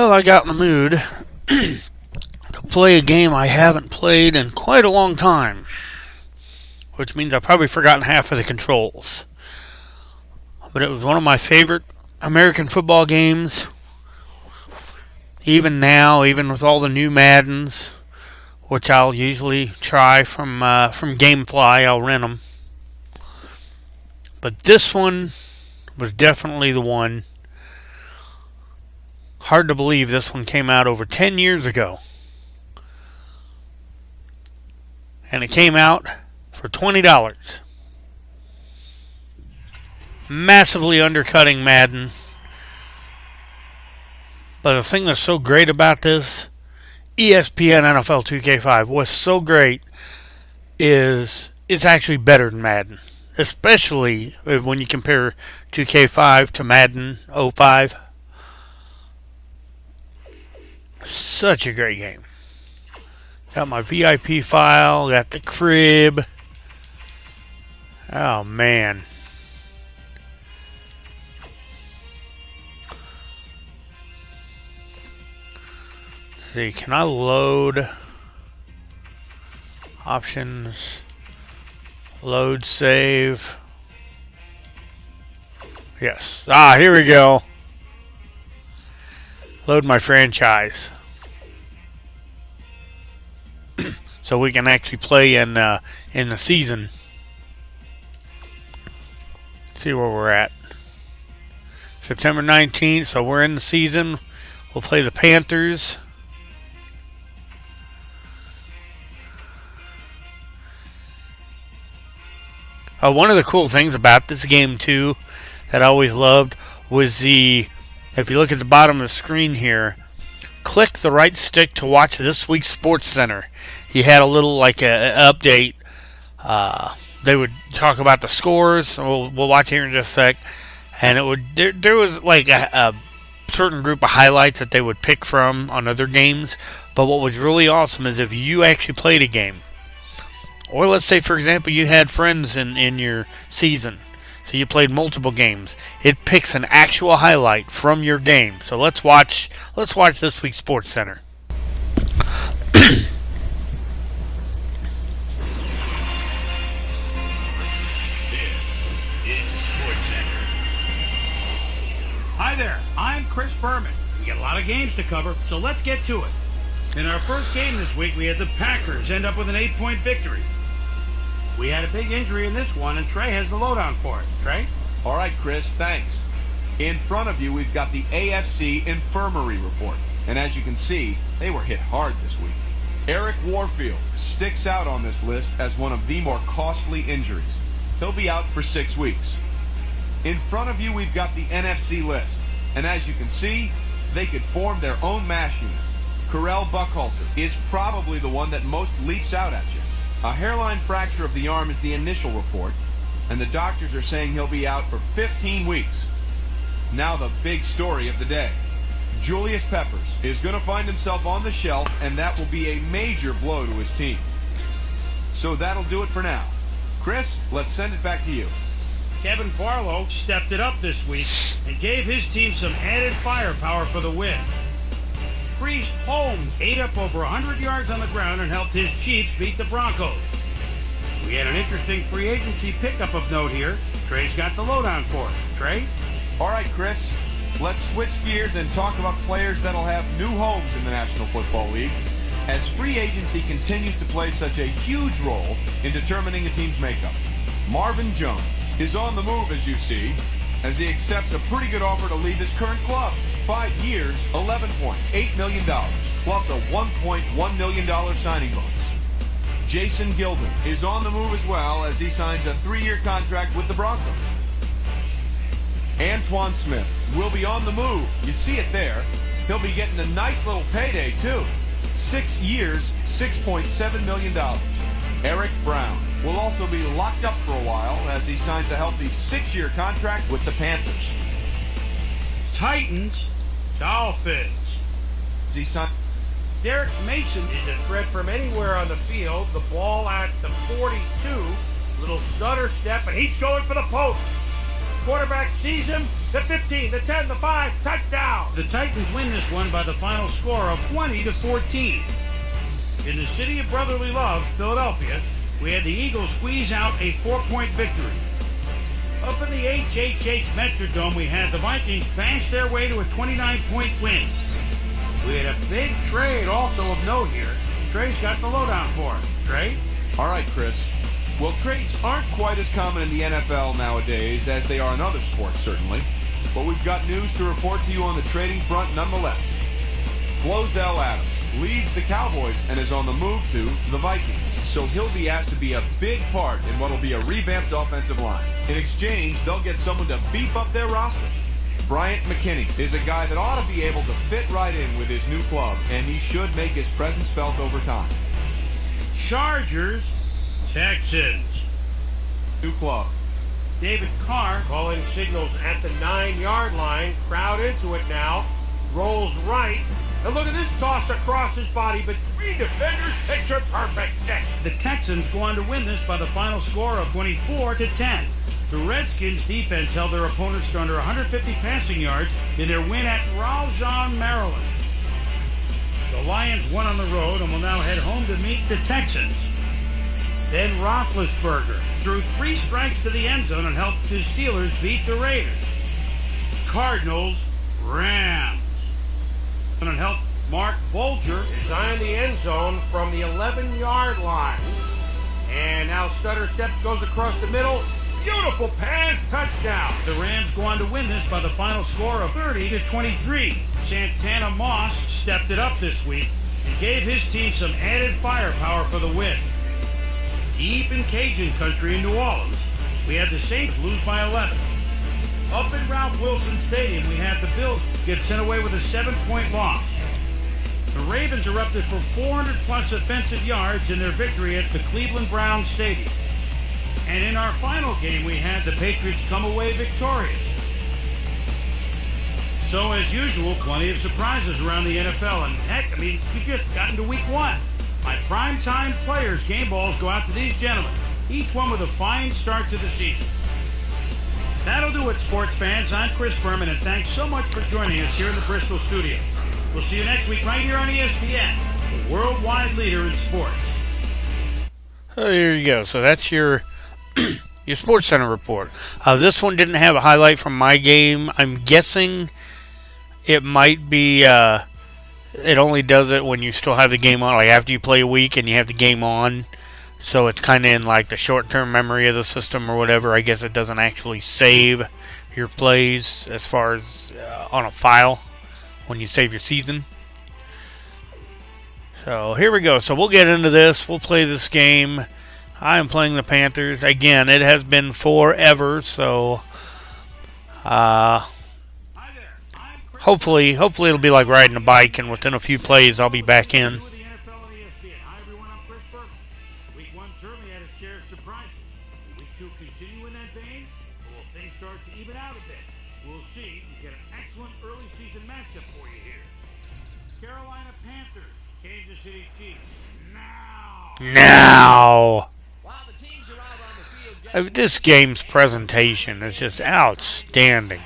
Well, I got in the mood to play a game I haven't played in quite a long time, which means I've probably forgotten half of the controls. But it was one of my favorite American football games. Even now, even with all the new Maddens, which I'll usually try from GameFly, I'll rent them. But this one was definitely the one. Hard to believe this one came out over 10 years ago. And it came out for $20. Massively undercutting Madden. But the thing that's so great about this, ESPN NFL 2K5, what's so great is it's actually better than Madden. Especially when you compare 2K5 to Madden 05. Such a great game. Got my VIP file, got the crib. Oh, man. Let's see, can I load options? Load save. Yes. Ah, here we go. Load my franchise. So we can actually play in the season. See where we're at. September 19th, so we're in the season. We'll play the Panthers. One of the cool things about this game, too, that I always loved was if you look at the bottom of the screen here, click the right stick to watch This Week's Sports Center. You had a little, like, a update. They would talk about the scores. We'll watch here in just a sec. And there was, like, a certain group of highlights that they would pick from on other games. But what was really awesome is if you actually played a game, or let's say, for example, you had friends in your season, so you played multiple games, it picks an actual highlight from your game. So let's watch This Week's Sports Center. Hi there, I'm Chris Berman. We got a lot of games to cover, so let's get to it. In our first game this week, we had the Packers end up with an 8-point victory. We had a big injury in this one, and Trey has the lowdown for it. Trey? All right, Chris, thanks. In front of you, we've got the AFC Infirmary Report. And as you can see, they were hit hard this week. Eric Warfield sticks out on this list as one of the more costly injuries. He'll be out for 6 weeks. In front of you, we've got the NFC list. And as you can see, they could form their own mash unit. Correll Buckhalter is probably the one that most leaps out at you. A hairline fracture of the arm is the initial report, and the doctors are saying he'll be out for 15 weeks. Now the big story of the day. Julius Peppers is going to find himself on the shelf, and that will be a major blow to his team. So that'll do it for now. Chris, let's send it back to you. Kevin Barlow stepped it up this week and gave his team some added firepower for the win. Priest Holmes ate up over 100 yards on the ground and helped his Chiefs beat the Broncos. We had an interesting free agency pickup of note here. Trey's got the lowdown for it. Trey? All right, Chris. Let's switch gears and talk about players that'll have new homes in the National Football League, as free agency continues to play such a huge role in determining a team's makeup. Marvin Jones is on the move, as you see, as he accepts a pretty good offer to leave his current club. 5 years, $11.8 million, plus a $1.1 million signing bonus. Jason Gilden is on the move as well, as he signs a 3-year contract with the Broncos. Antoine Smith will be on the move. You see it there. He'll be getting a nice little payday, too. 6 years, $6.7 million. Eric Brown will also be locked up for a while as he signs a healthy 6-year contract with the Panthers. Titans, Dolphins. Derek Mason is a threat from anywhere on the field. The ball at the 42. Little stutter step, and he's going for the post. Quarterback sees him. The 15, the 10, the 5, touchdown. The Titans win this one by the final score of 20-14. In the city of brotherly love, Philadelphia, we had the Eagles squeeze out a 4-point victory. Up in the HHH Metrodome, we had the Vikings bash their way to a 29-point win. We had a big trade also of note here. Trey's got the lowdown for us. Trey? All right, Chris. Well, trades aren't quite as common in the NFL nowadays as they are in other sports, certainly. But we've got news to report to you on the trading front nonetheless. Flozell Adams leads the Cowboys and is on the move to the Vikings. So he'll be asked to be a big part in what will be a revamped offensive line. In exchange, they'll get someone to beef up their roster. Bryant McKinney is a guy that ought to be able to fit right in with his new club, and he should make his presence felt over time. Chargers, Texans. New club. David Carr calling signals at the 9-yard line. Crowd into it now. Rolls right. And look at this toss across his body, but 3 defenders, picture perfect set. The Texans go on to win this by the final score of 24-10. The Redskins defense held their opponents to under 150 passing yards in their win at Raleigh, Maryland. The Lions won on the road and will now head home to meet the Texans. Ben Roethlisberger threw 3 strikes to the end zone and helped the Steelers beat the Raiders. Cardinals, Rams. And helped Mark Bulger design the end zone from the 11-yard line. And now Stutter steps, goes across the middle. Beautiful pass, touchdown. The Rams go on to win this by the final score of 30-23. Santana Moss stepped it up this week and gave his team some added firepower for the win. Deep in Cajun country in New Orleans, we had the Saints lose by 11. Up in Ralph Wilson Stadium, we had the Bills get sent away with a 7-point loss. The Ravens erupted for 400-plus offensive yards in their victory at the Cleveland Browns Stadium. And in our final game, we had the Patriots come away victorious. So, as usual, plenty of surprises around the NFL. And heck, we've just gotten to week 1. My primetime players' game balls go out to these gentlemen, each one with a fine start to the season. That'll do it, sports fans. I'm Chris Berman, and thanks so much for joining us here in the Bristol studio. We'll see you next week right here on ESPN, the worldwide leader in sports. Oh, there you go. So that's your your Sports Center report. This one didn't have a highlight from my game. I'm guessing it might be it only does it when you still have the game on, like after you play a week and you have the game on. So it's kind of in like the short-term memory of the system or whatever. I guess it doesn't actually save your plays as far as on a file when you save your season. So here we go. So we'll get into this. We'll play this game. I am playing the Panthers. Again, it has been forever, so hopefully it'll be like riding a bike, and within a few plays I'll be back in. Now, this game's presentation is just outstanding,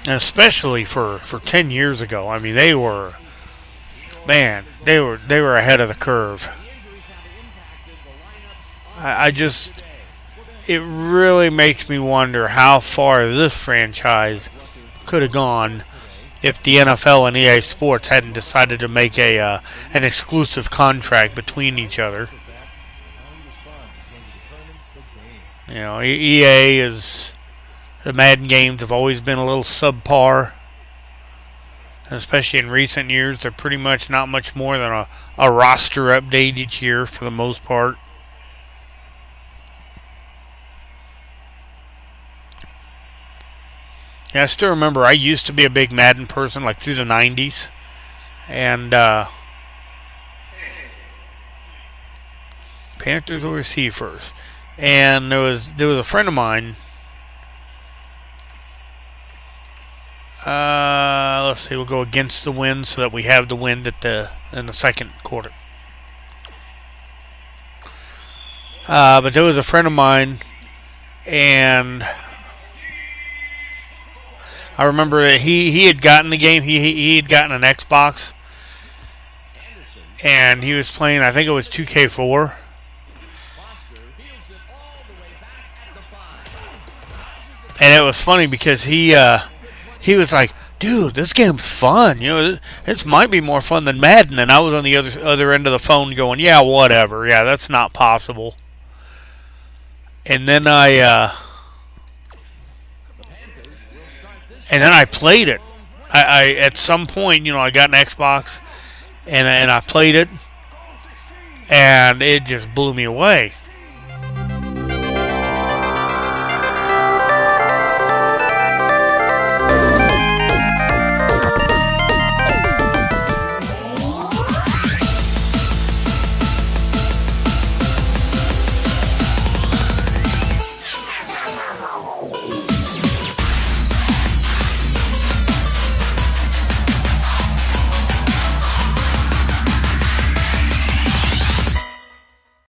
and especially for 10 years ago. I mean, they were ahead of the curve. It really makes me wonder how far this franchise could have gone if the NFL and EA Sports hadn't decided to make an exclusive contract between each other. You know, EA the Madden games have always been a little subpar, and especially in recent years, they're pretty much not much more than a roster update each year for the most part. Yeah, I still remember I used to be a big Madden person, like through the 90s. And Panthers will receive first. And there was a friend of mine. Let's see, we'll go against the wind so that we have the wind in the second quarter. But there was a friend of mine and I remember that he had gotten the game. He had gotten an Xbox, and he was playing. I think it was 2K4. And it was funny because he was like, "Dude, this game's fun. You know, this might be more fun than Madden." And I was on the other end of the phone going, "Yeah, whatever. Yeah, that's not possible." And then I played it. I at some point, you know, I got an Xbox, and I played it, and it just blew me away.